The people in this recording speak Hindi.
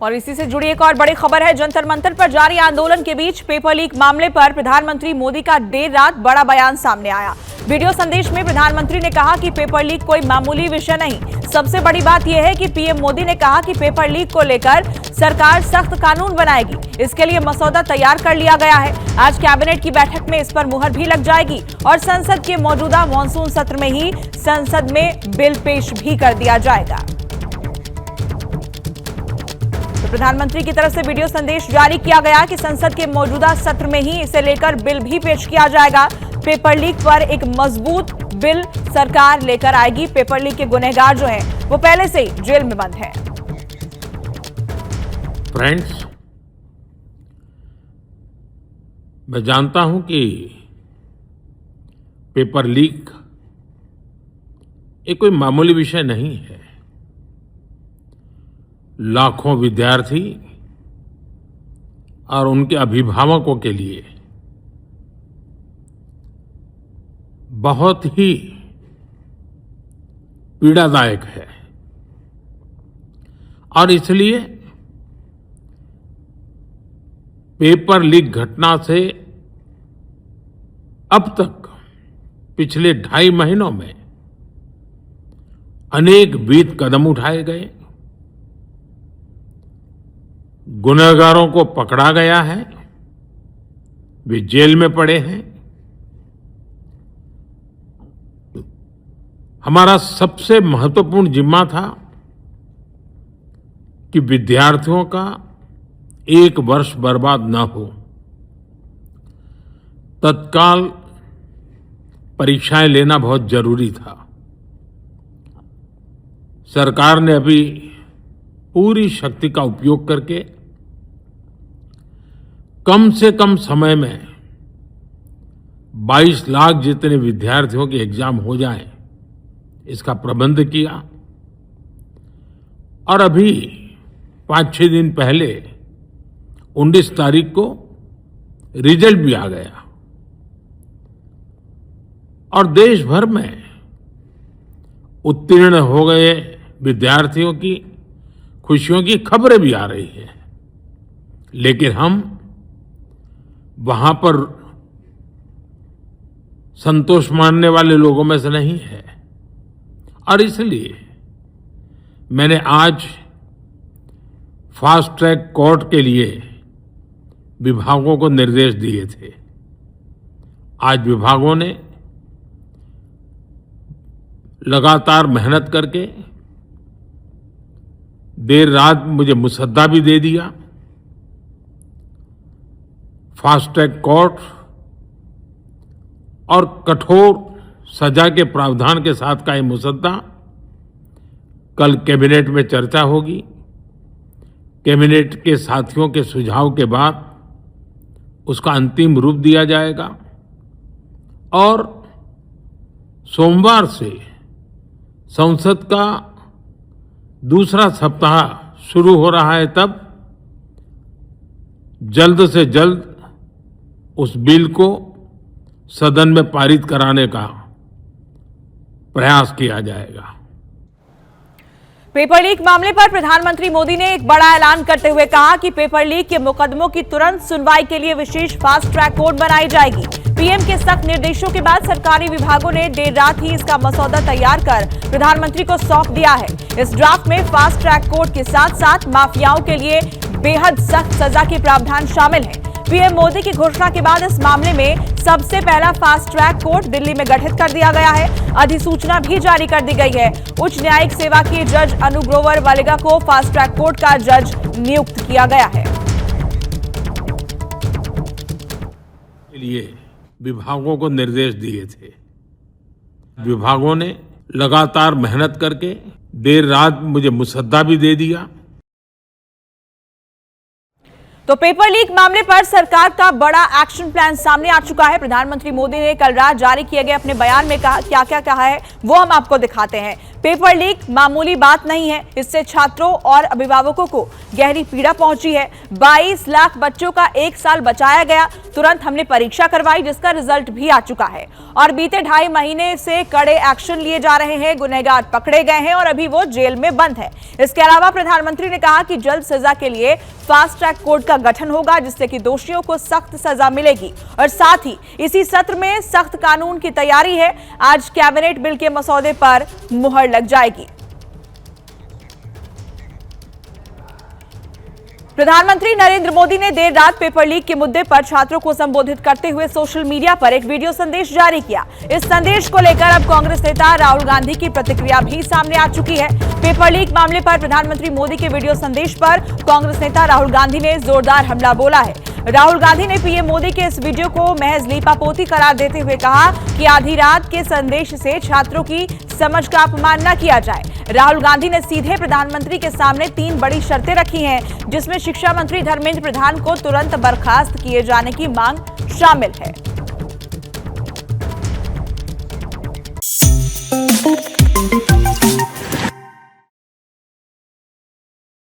और इसी से जुड़ी एक और बड़ी खबर है। जंतर मंतर पर जारी आंदोलन के बीच पेपर लीक मामले पर प्रधानमंत्री मोदी का देर रात बड़ा बयान सामने आया। वीडियो संदेश में प्रधानमंत्री ने कहा कि पेपर लीक कोई मामूली विषय नहीं। सबसे बड़ी बात यह है कि पीएम मोदी ने कहा कि पेपर लीक को लेकर सरकार सख्त कानून बनाएगी। इसके लिए मसौदा तैयार कर लिया गया है। आज कैबिनेट की बैठक में इस पर मुहर भी लग जाएगी और संसद के मौजूदा मॉनसून सत्र में ही संसद में बिल पेश भी कर दिया जाएगा। प्रधानमंत्री की तरफ से वीडियो संदेश जारी किया गया कि संसद के मौजूदा सत्र में ही इसे लेकर बिल भी पेश किया जाएगा। पेपर लीक पर एक मजबूत बिल सरकार लेकर आएगी। पेपर लीक के गुनहगार जो हैं वो पहले से ही जेल में बंद हैं। फ्रेंड्स, मैं जानता हूं कि पेपर लीक एक कोई मामूली विषय नहीं है। लाखों विद्यार्थी और उनके अभिभावकों के लिए बहुत ही पीड़ादायक है और इसलिए पेपर लीक घटना से अब तक पिछले 2.5 महीनों में अनेक विध कदम उठाए गए। गुनहगारों को पकड़ा गया है, वे जेल में पड़े हैं। हमारा सबसे महत्वपूर्ण जिम्मा था कि विद्यार्थियों का 1 वर्ष बर्बाद न हो। तत्काल परीक्षाएं लेना बहुत जरूरी था। सरकार ने अभी पूरी शक्ति का उपयोग करके कम से कम समय में 22 लाख जितने विद्यार्थियों के एग्जाम हो जाएं, इसका प्रबंध किया। और अभी 5-6 दिन पहले 19 तारीख को रिजल्ट भी आ गया और देश भर में उत्तीर्ण हो गए विद्यार्थियों की खुशियों की खबरें भी आ रही हैं। लेकिन हम वहां पर संतोष मानने वाले लोगों में से नहीं है और इसलिए मैंने आज फास्ट ट्रैक कोर्ट के लिए विभागों को निर्देश दिए थे। आज विभागों ने लगातार मेहनत करके देर रात मुझे मुसद्दा भी दे दिया। फास्ट ट्रैक कोर्ट और कठोर सजा के प्रावधान के साथ का ये मुसद्दा कल कैबिनेट में चर्चा होगी। कैबिनेट के साथियों के सुझाव के बाद उसका अंतिम रूप दिया जाएगा और सोमवार से संसद का दूसरा सप्ताह शुरू हो रहा है। तब जल्द से जल्द उस बिल को सदन में पारित कराने का प्रयास किया जाएगा। पेपर लीक मामले पर प्रधानमंत्री मोदी ने एक बड़ा ऐलान करते हुए कहा कि पेपर लीक के मुकदमों की तुरंत सुनवाई के लिए विशेष फास्ट ट्रैक कोर्ट बनाई जाएगी। पीएम के सख्त निर्देशों के बाद सरकारी विभागों ने देर रात ही इसका मसौदा तैयार कर प्रधानमंत्री को सौंप दिया है। इस ड्राफ्ट में फास्ट ट्रैक कोर्ट के साथ साथ माफियाओं के लिए बेहद सख्त सजा के प्रावधान शामिल हैं। पीएम मोदी की घोषणा के बाद इस मामले में सबसे पहला फास्ट ट्रैक कोर्ट दिल्ली में गठित कर दिया गया है। अधिसूचना भी जारी कर दी गई है। उच्च न्यायिक सेवा के जज अनु ग्रोवर वालिगा को फास्ट ट्रैक कोर्ट का जज नियुक्त किया गया है। के लिए विभागों को निर्देश दिए थे। विभागों ने लगातार मेहनत करके देर रात मुझे मुसद्दा भी दे दिया। तो पेपर लीक मामले पर सरकार का बड़ा एक्शन प्लान सामने आ चुका है। प्रधानमंत्री मोदी ने कल रात जारी किए गए अपने बयान में क्या क्या कहा है वो हम आपको दिखाते हैं। पेपर लीक मामूली बात नहीं है, इससे छात्रों और अभिभावकों को गहरी पीड़ा पहुंची है। 22 लाख बच्चों का 1 साल बचाया गया। तुरंत हमने परीक्षा करवाई जिसका रिजल्ट भी आ चुका है और बीते 2.5 महीने से कड़े एक्शन लिए जा रहे हैं। गुनहगार पकड़े गए हैं और अभी वो जेल में बंद है। इसके अलावा प्रधानमंत्री ने कहा कि जल्द सजा के लिए फास्ट ट्रैक कोर्ट का गठन होगा जिससे कि दोषियों को सख्त सजा मिलेगी और साथ ही इसी सत्र में सख्त कानून की तैयारी है। आज कैबिनेट बिल के मसौदे पर मुहर लग जाएगी। प्रधानमंत्री नरेंद्र मोदी ने देर रात पेपर लीक के मुद्दे पर छात्रों को संबोधित करते हुए सोशल मीडिया पर एक वीडियो संदेश जारी किया। इस संदेश को लेकर अब कांग्रेस नेता राहुल गांधी की प्रतिक्रिया भी सामने आ चुकी है। पेपर लीक मामले पर प्रधानमंत्री मोदी के वीडियो संदेश पर कांग्रेस नेता राहुल गांधी ने जोरदार हमला बोला है। राहुल गांधी ने पीएम मोदी के इस वीडियो को महज लीपापोती करार देते हुए कहा कि आधी रात के संदेश से छात्रों की समझ का अपमान न किया जाए। राहुल गांधी ने सीधे प्रधानमंत्री के सामने 3 बड़ी शर्तें रखी हैं जिसमें शिक्षा मंत्री धर्मेंद्र प्रधान को तुरंत बर्खास्त किए जाने की मांग शामिल है।